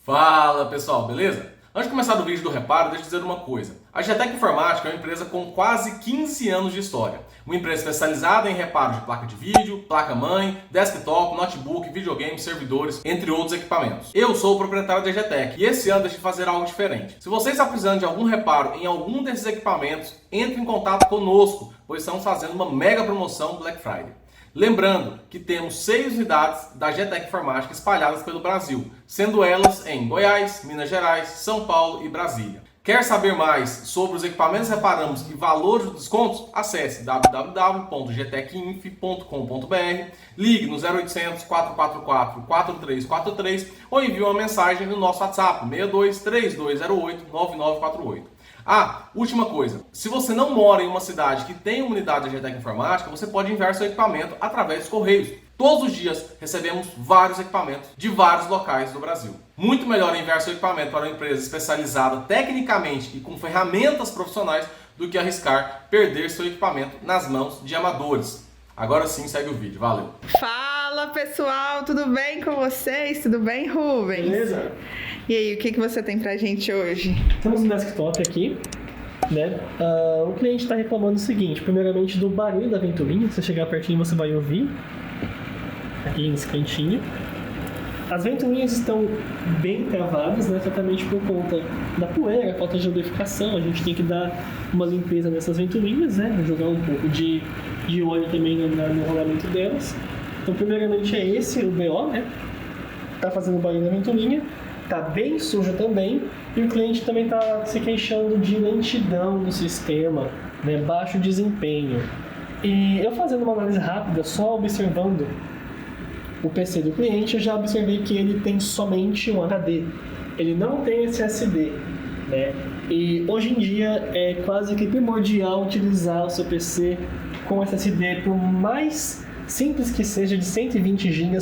Fala pessoal, beleza? Antes de começar o vídeo do reparo, deixa eu dizer uma coisa. A GTEC Informática é uma empresa com quase 15 anos de história. Uma empresa especializada em reparo de placa de vídeo, placa-mãe, desktop, notebook, videogame, servidores, entre outros equipamentos. Eu sou o proprietário da GTEC e esse ano decidi fazer algo diferente. Se você está precisando de algum reparo em algum desses equipamentos, entre em contato conosco, pois estamos fazendo uma mega promoção Black Friday. Lembrando que temos 6 unidades da GTEC Informática espalhadas pelo Brasil, sendo elas em Goiás, Minas Gerais, São Paulo e Brasília. Quer saber mais sobre os equipamentos que reparamos e valores dos descontos? Acesse www.gtecinf.com.br, ligue no 0800 444 4343 ou envie uma mensagem no nosso WhatsApp 62 3208 9948. Última coisa, se você não mora em uma cidade que tem uma unidade da GTEC Informática, você pode enviar seu equipamento através dos Correios. Todos os dias recebemos vários equipamentos de vários locais do Brasil. Muito melhor enviar seu equipamento para uma empresa especializada tecnicamente e com ferramentas profissionais do que arriscar perder seu equipamento nas mãos de amadores. Agora sim, segue o vídeo. Valeu! Fala pessoal, tudo bem com vocês? Tudo bem, Rubens? Beleza? E aí, o que você tem pra gente hoje? Temos um desktop aqui, né? O cliente está reclamando o seguinte, primeiramente do barulho da ventoinha. Se você chegar pertinho você vai ouvir, aqui nesse cantinho. As ventoinhas estão bem travadas, né? Exatamente por conta da poeira, falta de lubrificação. A gente tem que dar uma limpeza nessas ventoinhas, né? Jogar um pouco de óleo também no rolamento delas. Então, primeiramente é esse o BO, né? Tá fazendo barulho na ventoinha. Tá bem sujo também, e o cliente também tá se queixando de lentidão no sistema, né, baixo desempenho. E eu fazendo uma análise rápida, só observando o PC do cliente, eu já observei que ele tem somente um HD, ele não tem SSD, né? E hoje em dia é quase que primordial utilizar o seu PC com SSD, por mais simples que seja, de 120 GB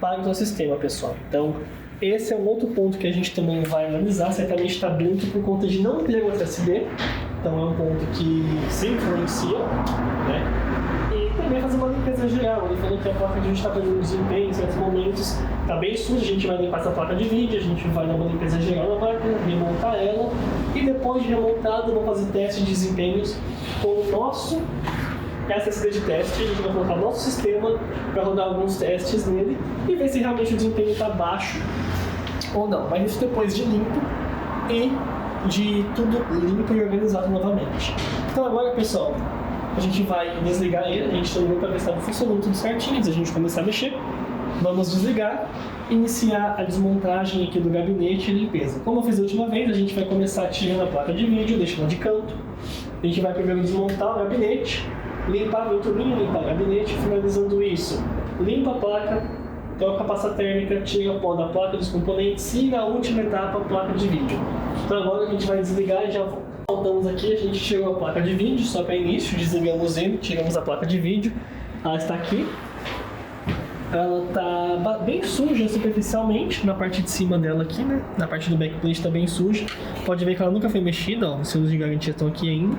para o seu sistema, pessoal. Então, esse é um outro ponto que a gente também vai analisar. Certamente está muito por conta de não ter o SSD, então é um ponto que se influencia, né? E também fazer uma limpeza geral. Ele falou que a placa de vídeo está perdendo desempenho em certos momentos, está bem suja. A gente vai limpar essa placa de vídeo, a gente vai dar uma limpeza geral na máquina, remontar ela, e depois de remontada, vamos fazer testes de desempenhos com o nosso SSD de teste. A gente vai colocar o nosso sistema para rodar alguns testes nele e ver se realmente o desempenho está baixo ou não. Mas isso depois de limpo e de tudo limpo e organizado novamente. Então agora, pessoal, a gente vai desligar ele. A gente terminou para ver se estava funcionando tudo certinho antes da gente começar a mexer. Vamos desligar, iniciar a desmontagem aqui do gabinete e limpeza. Como eu fiz a última vez, a gente vai começar tirando a placa de vídeo, deixando ela de canto. A gente vai primeiro desmontar o gabinete, limpar a ventoinha, limpar o gabinete, finalizando isso, limpa a placa, troca a pasta térmica, tira o pó da placa dos componentes e, na última etapa, a placa de vídeo. Então agora a gente vai desligar e já voltamos aqui. A gente tirou a placa de vídeo, só para início, desligamos ele, tiramos a placa de vídeo. Ela está aqui. Ela está bem suja superficialmente, na parte de cima dela aqui, né? Na parte do backplate está bem suja. Pode ver que ela nunca foi mexida, ó, os selos de garantia estão aqui ainda.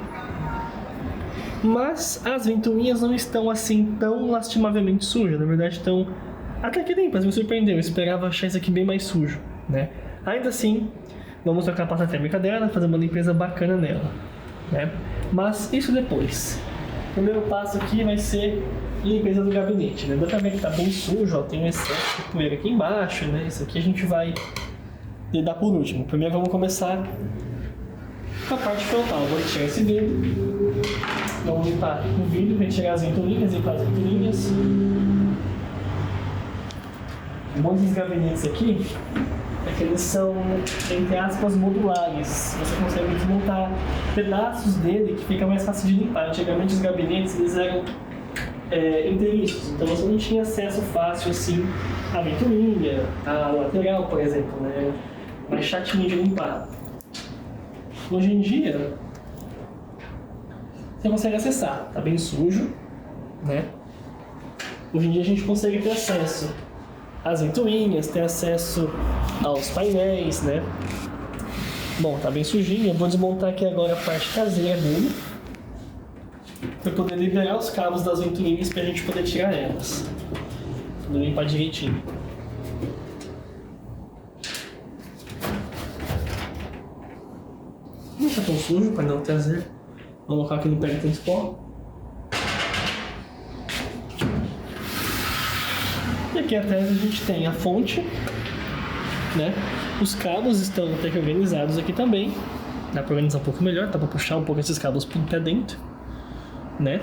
Mas as ventoinhas não estão assim tão lastimavelmente sujas, na verdade estão até que limpas, me surpreendeu, eu esperava achar isso aqui bem mais sujo, né? Ainda assim, vamos trocar a pasta térmica dela, fazer uma limpeza bacana nela, né? Mas isso depois. O primeiro passo aqui vai ser limpeza do gabinete, né? Dá pra ver que tá bem sujo, ó, tem um excesso de poeira aqui embaixo, né? Isso aqui a gente vai lidar por último. Primeiro vamos começar com a parte frontal. Vou tirar esse vidro. Vamos limpar o vidro, retirar as ventoinhas, limpar as ventoinhas. O bom desses gabinetes aqui é que eles são, entre aspas, modulares. Você consegue desmontar pedaços dele que fica mais fácil de limpar. Antigamente os gabinetes eles eram inteiriços, então você não tinha acesso fácil assim à ventoinha, à lateral, por exemplo, né? Mais chatinho de limpar. Hoje em dia, você consegue acessar, tá bem sujo, né? Hoje em dia a gente consegue ter acesso às ventoinhas, ter acesso aos painéis, né? Bom, tá bem sujinho, eu vou desmontar aqui agora a parte traseira dele para poder liberar os cabos das ventoinhas para a gente poder tirar elas. Vou limpar direitinho. Não tá tão sujo, para não trazer. Vamos colocar aqui no pega tanto pó. E aqui atrás a gente tem a fonte, né? Os cabos estão até que organizados aqui também. Dá para organizar um pouco melhor, dá para puxar um pouco esses cabos para dentro, né?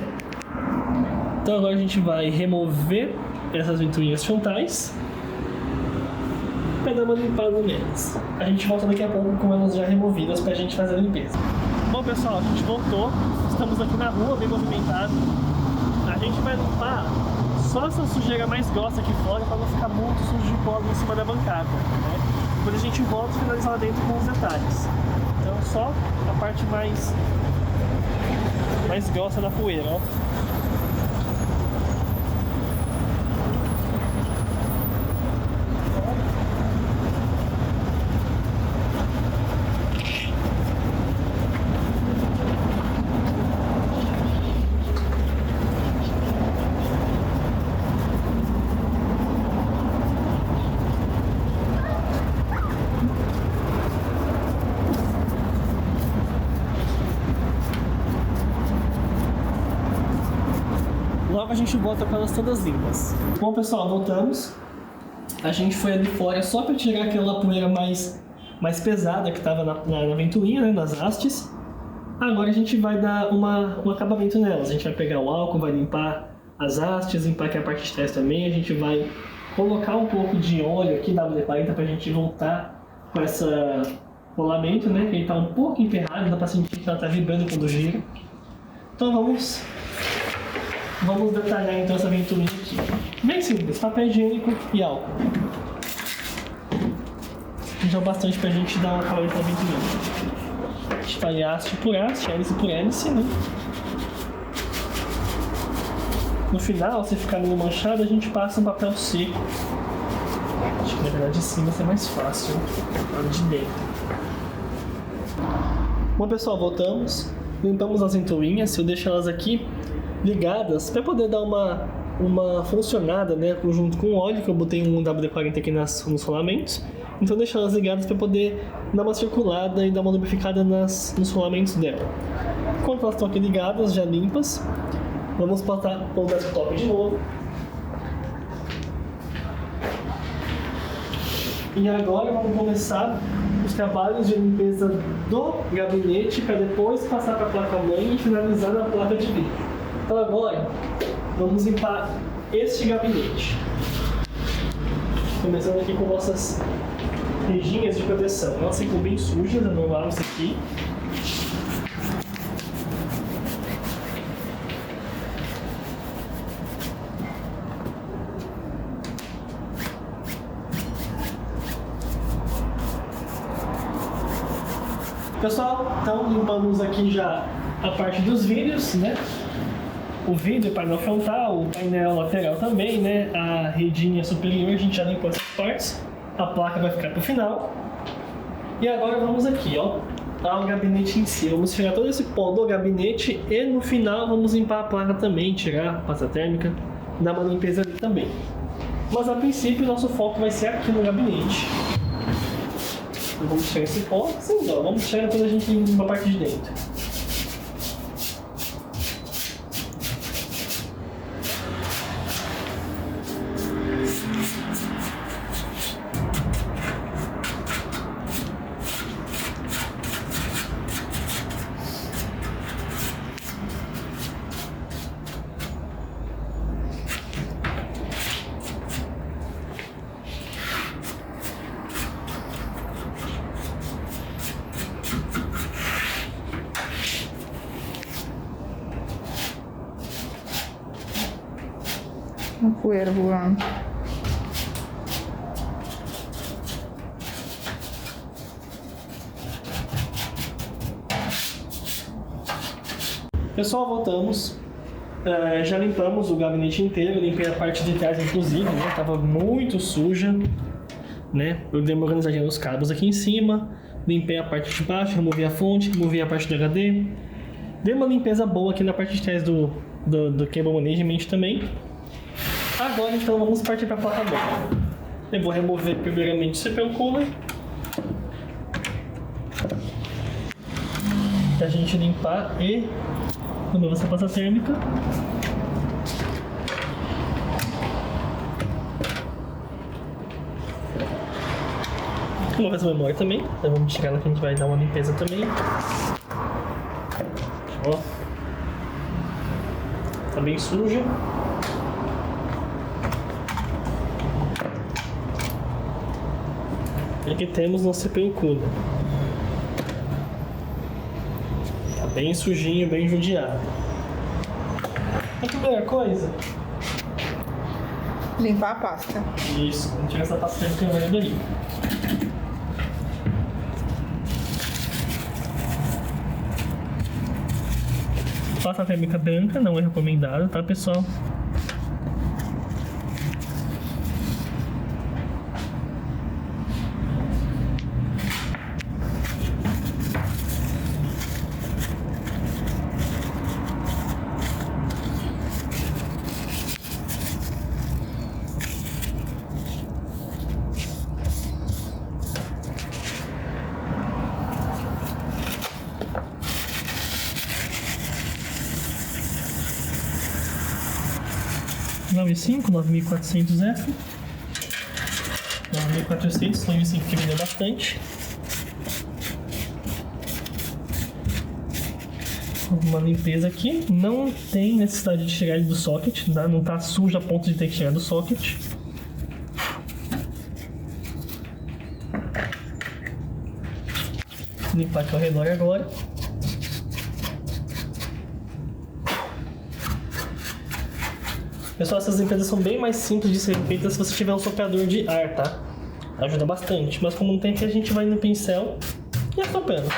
Então agora a gente vai remover essas ventoinhas frontais para dar uma limpada nelas. A gente volta daqui a pouco com elas já removidas para a gente fazer a limpeza. Bom pessoal, a gente voltou, estamos aqui na rua, bem movimentado. A gente vai limpar só essa sujeira mais grossa aqui fora para não ficar muito sujo de pó em cima da bancada, né? Depois a gente volta e finaliza lá dentro com os detalhes. Então só a parte mais grossa da poeira, ó. Logo a gente volta com elas todas limpas. Bom pessoal, voltamos. A gente foi ali fora só para tirar aquela poeira mais pesada que estava na ventoinha, né, nas hastes. Agora a gente vai dar um acabamento nelas. A gente vai pegar o álcool, vai limpar as hastes, limpar aqui a parte de trás também. A gente vai colocar um pouco de óleo aqui WD-40 para a gente voltar com esse rolamento, né, que ele está um pouco emperrado, dá para sentir que ela está vibrando quando gira. Então vamos detalhar então essa ventoinha aqui. Bem simples, papel higiênico e álcool. Já é bastante pra gente dar uma acabamento na ventoinha. A gente vai haste por haste, hélice por hélice, né? No final, se ficar meio manchado, a gente passa um papel seco. Acho que na verdade de cima vai ser mais fácil, né? De dentro. Bom pessoal, voltamos. Limpamos as ventoinhas, eu deixo elas aqui ligadas para poder dar uma funcionada, né, junto com o óleo, que eu botei um WD-40 aqui nos rolamentos. Então deixo elas ligadas para poder dar uma circulada e dar uma lubrificada nos rolamentos dela. Enquanto elas estão aqui ligadas, já limpas, vamos botar o desktop de novo. E agora vamos começar os trabalhos de limpeza do gabinete para depois passar para a placa-mãe e finalizar na placa de vídeo. Então agora, vamos limpar este gabinete. Começando aqui com nossas rejinhas de proteção. Elas ficam bem sujas, é normal isso aqui. Pessoal, então limpamos aqui já a parte dos vidros, né? O vidro, o painel frontal, o painel lateral também, né? A redinha superior, a gente já limpou essas partes. A placa vai ficar pro final. E agora vamos aqui, ó, ao gabinete em si. Vamos tirar todo esse pó do gabinete e no final vamos limpar a placa também, tirar a pasta térmica, dar uma limpeza ali também. Mas a princípio, nosso foco vai ser aqui no gabinete. Então, vamos tirar esse pó, sim, ó, vamos tirar quando a gente limpa a parte de dentro. Uma poeira voando. Pessoal, voltamos. Já limpamos o gabinete inteiro, limpei a parte de trás inclusive, né? Tava muito suja, né? Eu dei uma organizadinha nos cabos aqui em cima, limpei a parte de baixo, removi a fonte, removi a parte do HD. Dei uma limpeza boa aqui na parte de trás do cable management também. Agora então vamos partir para a placa-mãe. Eu vou remover primeiramente o CPU cooler. pra gente limpar e quando você passa a térmica. Uma vez memória também, então vamos tirar ela que a gente vai dar uma limpeza também. Ó, tá bem suja. E aqui temos nosso CPU. Tá bem sujinho, bem judiado. A primeira coisa, Limpar a pasta. isso, vamos tirar essa pasta de câmera daí. Pasta térmica branca não é recomendado, tá, pessoal? (9.500, 9.400F). 9.400, 9.500 que vendeu bastante. Uma limpeza aqui. Não tem necessidade de tirar ele do socket, tá? Não tá sujo a ponto de ter que tirar do socket. Limpar aqui ao redor agora. Pessoal, essas limpezas são bem mais simples de ser feitas se você tiver um soprador de ar, tá? Ajuda bastante, mas como não tem aqui, a gente vai no pincel e assoprando.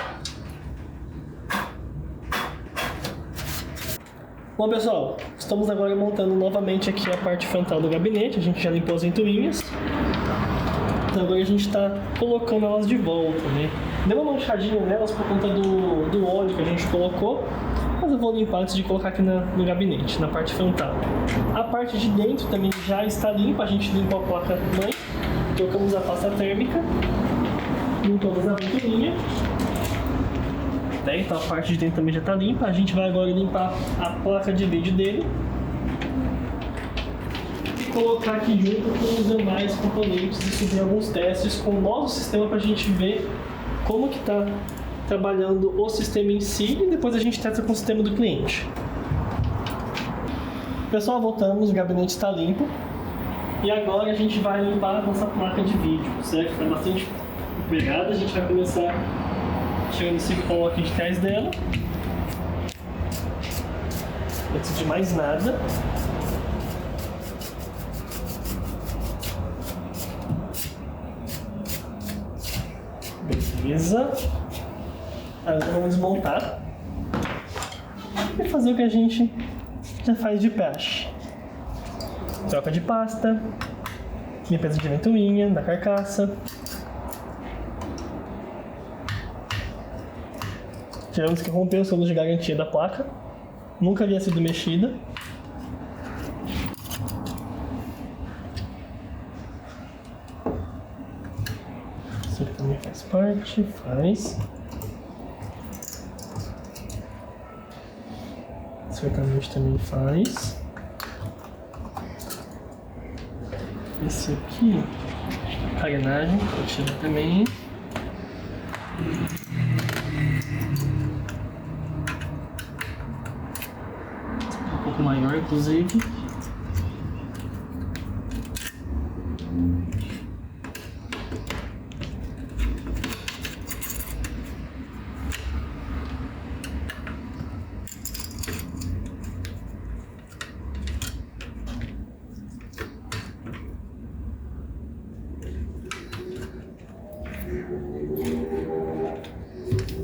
Bom, pessoal, estamos agora montando novamente aqui a parte frontal do gabinete. A gente já limpou as ventoinhas. Então agora a gente está colocando elas de volta, né? Deu uma manchadinha nelas por conta do óleo que a gente colocou. Mas eu vou limpar antes de colocar aqui no gabinete, na parte frontal. A parte de dentro também já está limpa, a gente limpou a placa-mãe, trocamos a pasta térmica, limpamos a ventoinha. Então a parte de dentro também já está limpa, a gente vai agora limpar a placa de vídeo dele. E colocar aqui junto com os demais componentes e subir alguns testes com o nosso sistema para a gente ver como que está trabalhando o sistema em si e depois a gente testa com o sistema do cliente. Pessoal, voltamos, o gabinete está limpo e agora a gente vai limpar a nossa placa de vídeo, certo? Está bastante pegada, a gente vai começar tirando esse pó aqui de trás dela. Antes de mais nada, beleza. Agora vamos desmontar e fazer o que a gente já faz de praxe. Troca de pasta, limpeza de ventoinha, da carcaça. Tivemos que romper o selo de garantia da placa, nunca havia sido mexida. Isso aqui também faz parte, faz. Certamente também faz. Esse aqui, carenagem, vou tirar também. Um pouco maior, inclusive.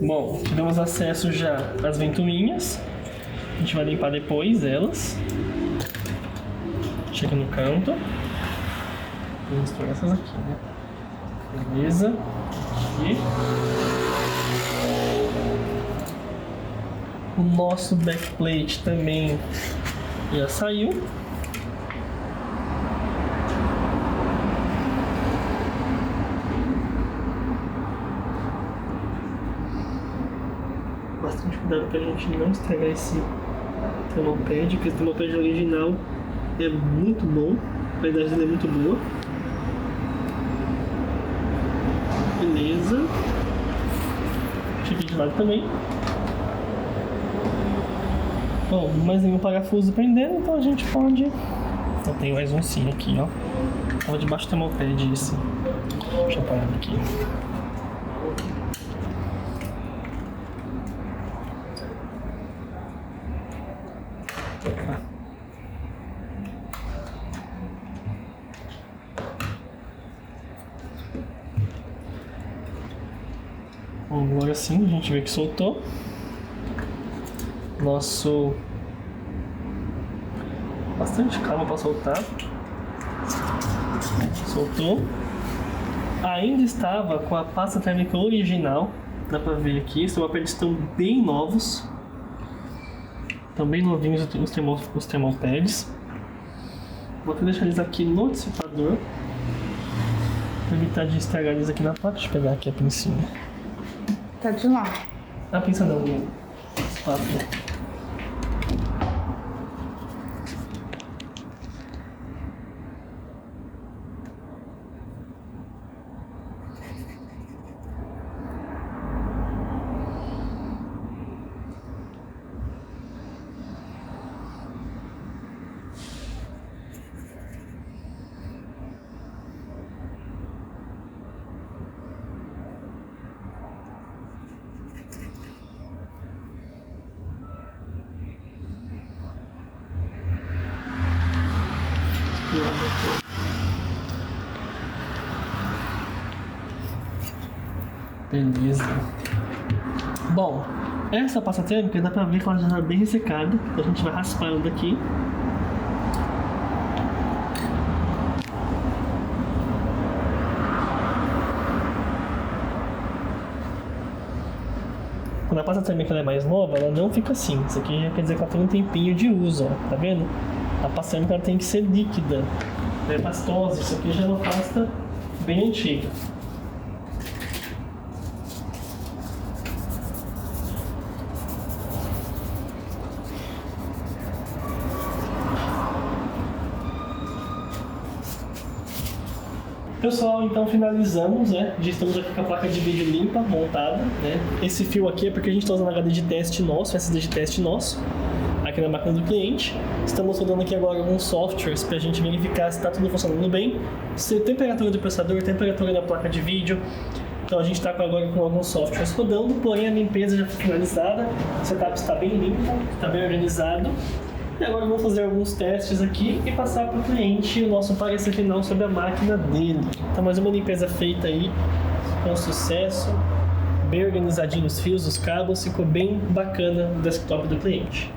Bom, tivemos acesso já às ventoinhas. A gente vai limpar depois elas. Chega no canto. Vamos misturar essas aqui, né? Beleza. Aqui. O nosso backplate também já saiu. bastante cuidado pra gente não estragar esse thermalpad, porque esse thermalpad original é muito bom, a qualidade dele é muito boa. Beleza. Deixa aqui de lado também. Bom, mais nenhum parafuso prendendo, então a gente pode... Eu tenho mais um sim aqui, ó. Tava debaixo do thermalpad esse. Deixa eu parar aqui. Bom, agora sim, a gente vê que soltou. Nosso... Bastante calma para soltar. Soltou. Ainda estava com a pasta térmica original. Dá pra ver aqui, os thermalpads estão bem novos. Estão bem novinhos os thermalpads. Vou até deixar eles aqui no dissipador para evitar de estragar eles aqui na placa. Deixa eu pegar aqui a pincinha. Tá de lá. A pinça não, o espátula. Beleza. Bom, essa pasta térmica dá pra ver que ela já está bem ressecada. A gente vai raspar ela daqui. Quando a pasta térmica é mais nova, ela não fica assim. Isso aqui já quer dizer que ela tem um tempinho de uso, ó. Tá vendo? A pasta térmica ela tem que ser líquida. É pastosa. Isso aqui já é uma pasta bem antiga. Pessoal, então finalizamos, né? Já estamos aqui com a placa de vídeo limpa, montada, né? Esse fio aqui é porque a gente está usando HD de teste nosso, SSD de teste nosso, aqui na máquina do cliente. Estamos rodando aqui agora alguns softwares para a gente verificar se está tudo funcionando bem, se temperatura do processador, temperatura da placa de vídeo. Então a gente está agora com alguns softwares rodando, porém a limpeza já foi finalizada, o setup está bem limpo, está bem organizado. E agora vou fazer alguns testes aqui e passar para o cliente o nosso parecer final sobre a máquina dele. Então mais uma limpeza feita aí com sucesso, bem organizadinho os fios, os cabos, ficou bem bacana o desktop do cliente.